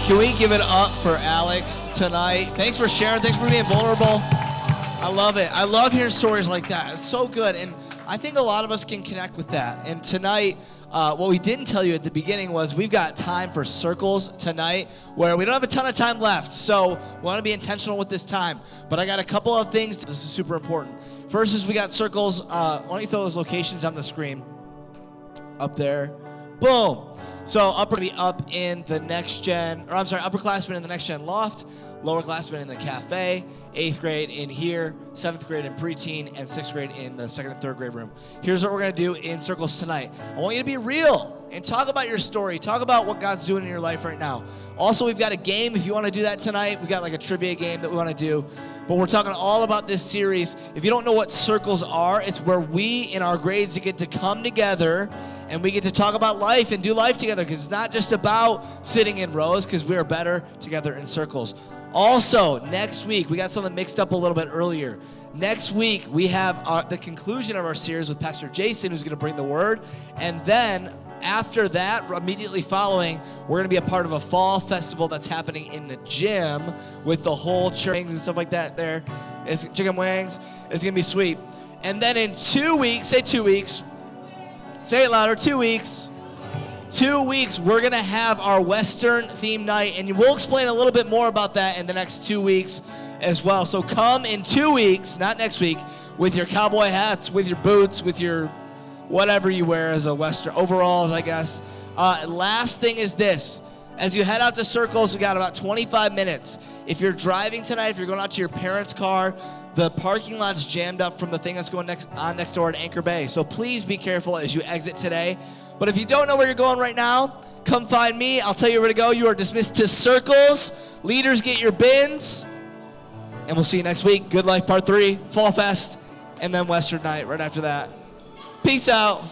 Can we give it up for Alex tonight? Thanks for sharing. Thanks for being vulnerable. I love it. I love hearing stories like that. It's so good. And I think a lot of us can connect with that. And tonight, what we didn't tell you at the beginning was we've got time for circles tonight where we don't have a ton of time left. So we want to be intentional with this time. But I got a couple of things. This is super important. First is we got circles. Why don't you throw those locations on the screen? Up there. Boom. So up in the next gen, or I'm sorry, upperclassmen in the next gen loft, lowerclassmen in the cafe, 8th grade in here, 7th grade in preteen, and 6th grade in the 2nd and 3rd grade room. Here's what we're going to do in circles tonight. I want you to be real and talk about your story. Talk about what God's doing in your life right now. Also, we've got a game if you want to do that tonight. We've got like a trivia game that we want to do. But we're talking all about this series. If you don't know what circles are, it's where we in our grades get to come together and we get to talk about life and do life together, because it's not just about sitting in rows, because we are better together in circles. Also, next week, we got something mixed up a little bit earlier. Next week, we have the conclusion of our series with Pastor Jason, who's going to bring the word. And then after that, immediately following, we're going to be a part of a fall festival that's happening in the gym with the whole church and stuff like that there. It's chicken wings. It's going to be sweet. And then in 2 weeks, say 2 weeks. Say it louder, 2 weeks. 2 weeks, we're going to have our Western theme night, and we'll explain a little bit more about that in the next 2 weeks as well. So come in 2 weeks, not next week, with your cowboy hats, with your boots, with your whatever you wear as a Western, overalls, I guess. Last thing is this. As you head out to circles, we got about 25 minutes. If you're driving tonight, if you're going out to your parents' car, the parking lot's jammed up from the thing that's going next door at Anchor Bay. So please be careful as you exit today. But if you don't know where you're going right now, come find me. I'll tell you where to go. You are dismissed to circles. Leaders, get your bins. And we'll see you next week. Good Life Part 3, Fall Fest, and then Western Night right after that. Peace out.